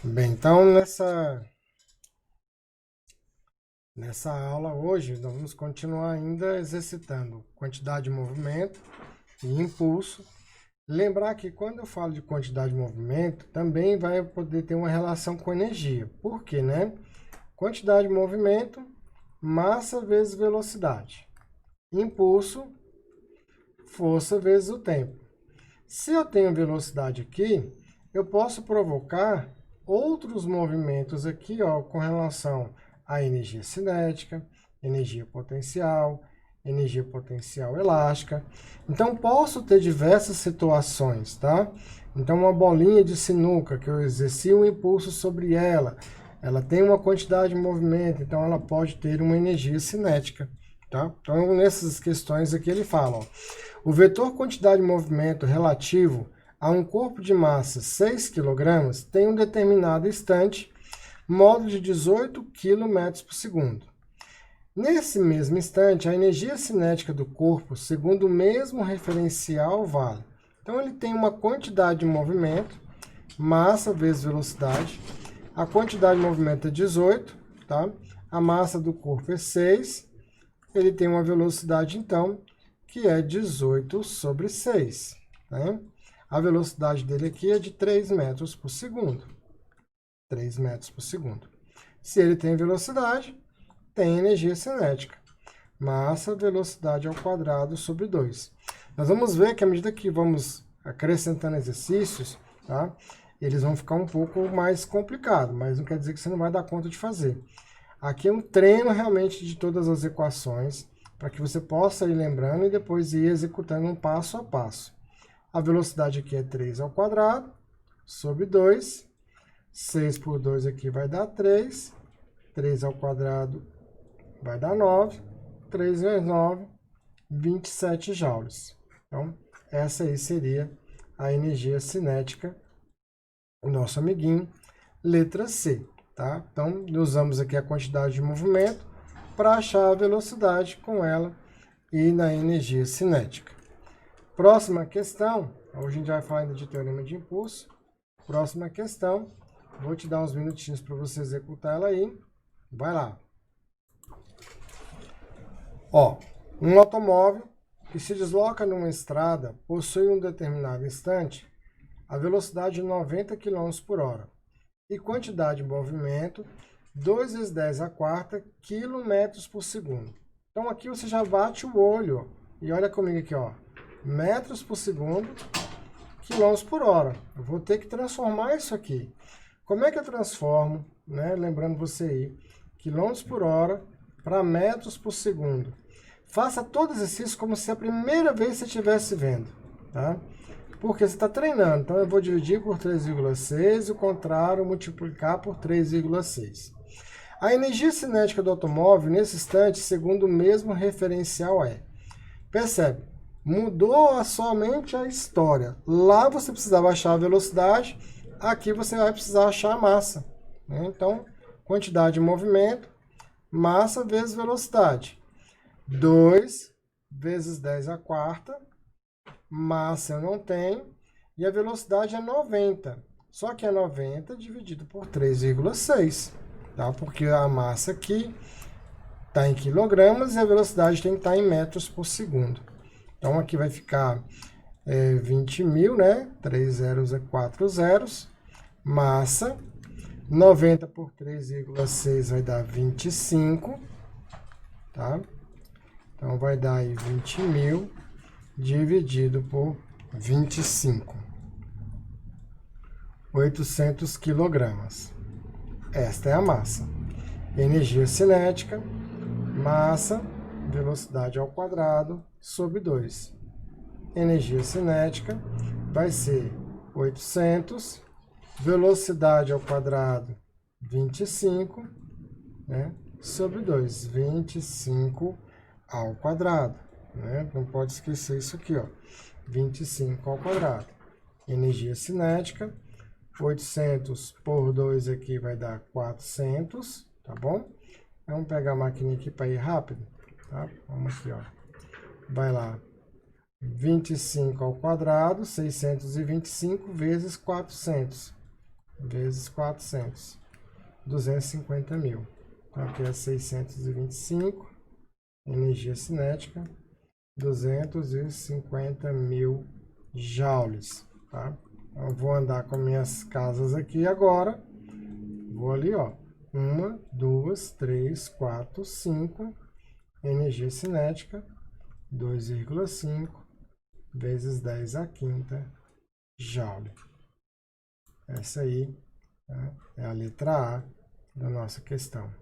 Bem, então nessa aula hoje nós vamos continuar ainda exercitando quantidade de movimento e impulso. Lembrar que quando eu falo de quantidade de movimento, também vai poder ter uma relação com energia. Por quê, né? Quantidade de movimento, massa vezes velocidade. Impulso, força vezes o tempo. Se eu tenho velocidade aqui, eu posso provocar outros movimentos aqui, ó, com relação à energia cinética, energia potencial elástica. Então, posso ter diversas situações, tá? Então, uma bolinha de sinuca, que eu exerci um impulso sobre ela, ela tem uma quantidade de movimento, então ela pode ter uma energia cinética, tá? Então, nessas questões aqui ele fala, ó, o vetor quantidade de movimento relativo a um corpo de massa 6 kg tem um determinado instante, módulo de 18 km por segundo. Nesse mesmo instante, a energia cinética do corpo, segundo o mesmo referencial, vale. Então, ele tem uma quantidade de movimento, massa vezes velocidade. A quantidade de movimento é 18, tá? A massa do corpo é 6. Ele tem uma velocidade, então, que é 18 sobre 6. Né? A velocidade dele aqui é de 3 metros por segundo. 3 metros por segundo. Se ele tem velocidade, tem energia cinética. Massa, velocidade ao quadrado sobre 2. Nós vamos ver que à medida que vamos acrescentando exercícios, tá? Eles vão ficar um pouco mais complicados, mas não quer dizer que você não vai dar conta de fazer. Aqui é um treino realmente de todas as equações, para que você possa ir lembrando e depois ir executando um passo a passo. A velocidade aqui é 3 ao quadrado, sobre 2. 6 por 2 aqui vai dar 3. 3 ao quadrado vai dar 9. 3 vezes 9, 27 joules. Então, essa aí seria a energia cinética, o nosso amiguinho, letra C. Tá? Então, usamos aqui a quantidade de movimento para achar a velocidade com ela e na energia cinética. Próxima questão, hoje a gente vai falar ainda de teorema de impulso. Próxima questão, vou te dar uns minutinhos para você executar ela aí. Vai lá. Ó, um automóvel que se desloca numa estrada possui um determinado instante a velocidade de 90 km por hora e quantidade de movimento 2 vezes 10 a quarta km por segundo. Então aqui você já bate o olho e olha comigo aqui, ó, metros por segundo, quilômetros por hora. Eu vou ter que transformar isso aqui. Como é que eu transformo, né? Lembrando você aí, quilômetros por hora para metros por segundo. Faça todo exercício como se a primeira vez você estivesse vendo, tá? Porque você está treinando. Então, eu vou dividir por 3,6 e o contrário, multiplicar por 3,6. A energia cinética do automóvel, nesse instante, segundo o mesmo referencial, é... Percebe? Mudou somente a história. Lá você precisava achar a velocidade, aqui você vai precisar achar a massa. Né? Então, quantidade de movimento, massa vezes velocidade. 2 vezes 10 a quarta, massa eu não tenho, e a velocidade é 90. Só que é 90 dividido por 3,6, tá? Porque a massa aqui está em quilogramas e a velocidade tem que estar em metros por segundo. Então aqui vai ficar 20.000, né? 3 zeros é 4 zeros. Massa, 90 por 3,6 vai dar 25, tá? Então, vai dar aí 20.000 dividido por 25. 800 quilogramas. Esta é a massa. Energia cinética, massa, velocidade ao quadrado, sobre 2. Energia cinética vai ser 800, velocidade ao quadrado, 25, né, sobre 2. 25 ao quadrado, né? Não pode esquecer isso aqui, ó. 25 ao quadrado. Energia cinética, 800 por 2 aqui vai dar 400, tá bom? Vamos pegar a maquininha aqui para ir rápido, tá? Vamos aqui, ó. Vai lá. 25 ao quadrado, 625 vezes 400. vezes 400. 250 mil. Então, aqui é 625. Energia cinética, 250 mil joules. Tá? Eu vou andar com minhas casas aqui agora. Vou ali, ó. 1, 2, 3, 4, 5. Energia cinética, 2,5 vezes 10 à quinta joule. Essa aí, tá, é a letra A da nossa questão.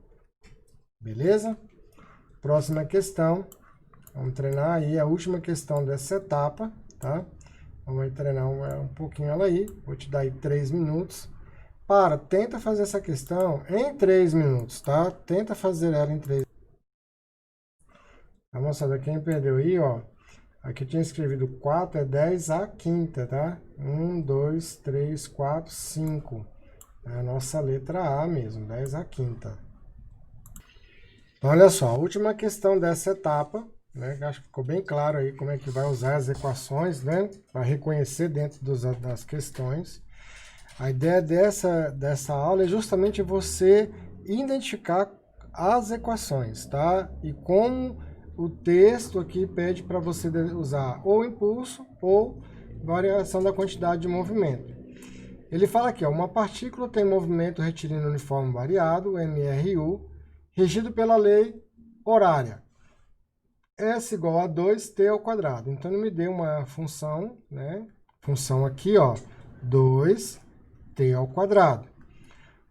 Beleza? Próxima questão. Vamos treinar aí a última questão dessa etapa, tá? Vamos treinar um pouquinho ela aí. Vou te dar aí 3 minutos. Tenta fazer essa questão em 3 minutos, tá? Tenta fazer ela em 3 minutos. Tá, moçada? Quem perdeu aí, ó. Aqui eu tinha escrevido 4 é 10 à quinta, tá? 1, 2, 3, 4, 5. É a nossa letra A mesmo, 10 à quinta. Então, olha só, a última questão dessa etapa, né? Acho que ficou bem claro aí como é que vai usar as equações, né? Para reconhecer dentro das questões. A ideia dessa aula é justamente você identificar as equações, tá? E como o texto aqui pede para você usar ou impulso ou variação da quantidade de movimento. Ele fala aqui, ó, uma partícula tem movimento retilíneo uniforme variado, MRU, regido pela lei horária. S igual a 2t ao quadrado. Então, ele me deu uma função, né? Função aqui, ó, 2t ao quadrado.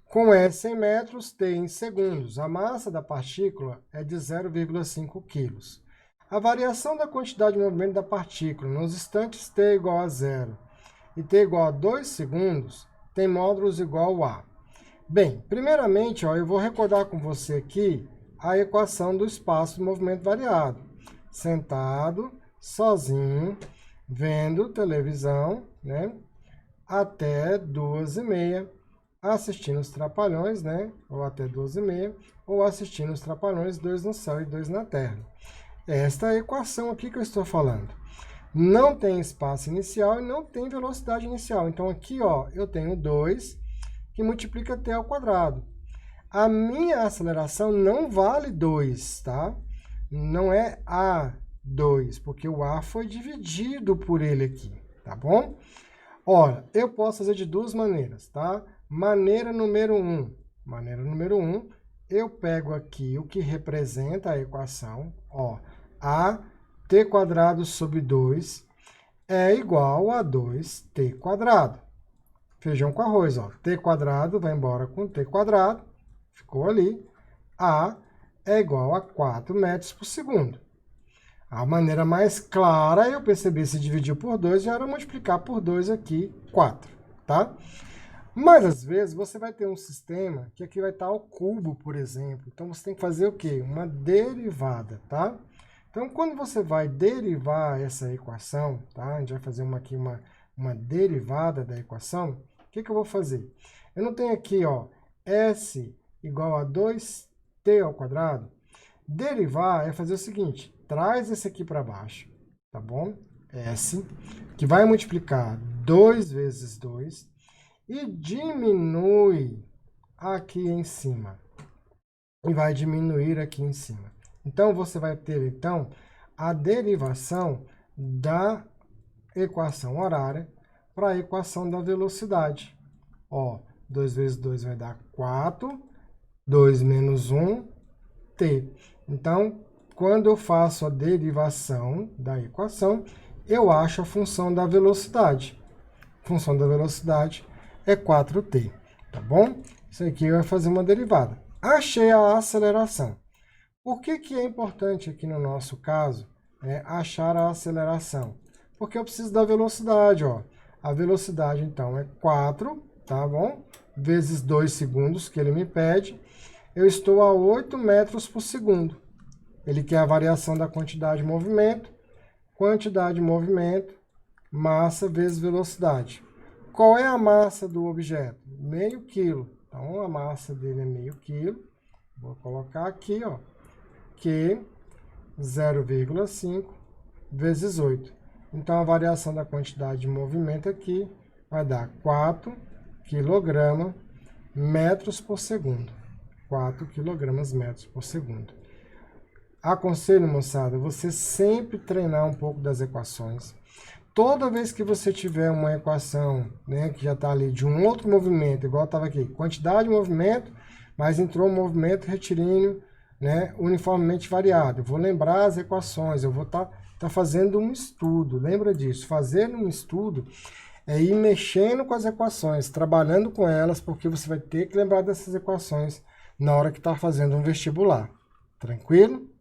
Com S em metros, t em segundos. A massa da partícula é de 0,5 kg. A variação da quantidade de movimento da partícula nos instantes t igual a 0 e t igual a 2 segundos tem módulos igual a... Bem, primeiramente, ó, eu vou recordar com você aqui a equação do espaço de movimento variado. Sentado, sozinho, vendo televisão, né, até 2h30, assistindo os Trapalhões, né, ou até 2h30, ou assistindo os Trapalhões, 2 no céu e 2 na terra. Esta é a equação aqui que eu estou falando. Não tem espaço inicial e não tem velocidade inicial. Então, aqui, ó, eu tenho 2 que multiplica t ao quadrado. A minha aceleração não vale 2, tá? Não é A2, porque o A foi dividido por ele aqui, tá bom? Olha, eu posso fazer de duas maneiras, tá? Maneira número 1. Maneira número 1, eu pego aqui o que representa a equação, ó, t quadrado sobre 2 é igual a 2t quadrado. Feijão com arroz, ó. T quadrado vai embora com t quadrado. Ficou ali. A é igual a 4 metros por segundo. A maneira mais clara eu perceber se dividir por 2 já era multiplicar por 2 aqui, 4, tá? Mas, às vezes, você vai ter um sistema que aqui vai estar ao cubo, por exemplo. Então, você tem que fazer o quê? Uma derivada, tá? Então, quando você vai derivar essa equação, tá? A gente vai fazer aqui uma derivada da equação. O que eu vou fazer? Eu não tenho aqui, ó, S igual a 2t ao quadrado. Derivar é fazer o seguinte, traz esse aqui para baixo, tá bom? S, que vai multiplicar 2 vezes 2 e diminui aqui em cima. E vai diminuir aqui em cima. Então, você vai ter, então, a derivação da equação horária para a equação da velocidade. Ó, 2 vezes 2 vai dar 4, 2 menos 1, t. Então, quando eu faço a derivação da equação, eu acho a função da velocidade. A função da velocidade é 4t, tá bom? Isso aqui vai fazer uma derivada. Achei a aceleração. Por que é importante aqui no nosso caso achar a aceleração? Porque eu preciso da velocidade, ó. A velocidade, então, é 4, tá bom? Vezes 2 segundos, que ele me pede. Eu estou a 8 metros por segundo. Ele quer a variação da quantidade de movimento, massa vezes velocidade. Qual é a massa do objeto? Meio quilo. Então, a massa dele é meio quilo. Vou colocar aqui, ó, que 0,5 vezes 8. Então, a variação da quantidade de movimento aqui vai dar 4 quilograma metros por segundo. 4 quilogramas metros por segundo. Aconselho, moçada, você sempre treinar um pouco das equações. Toda vez que você tiver uma equação, né, que já está ali de um outro movimento, igual estava aqui, quantidade de movimento, mas entrou um movimento retilíneo, né, uniformemente variado. Eu vou lembrar as equações, eu vou estar fazendo um estudo, lembra disso. Fazendo um estudo é ir mexendo com as equações, trabalhando com elas, porque você vai ter que lembrar dessas equações na hora que está fazendo um vestibular. Tranquilo?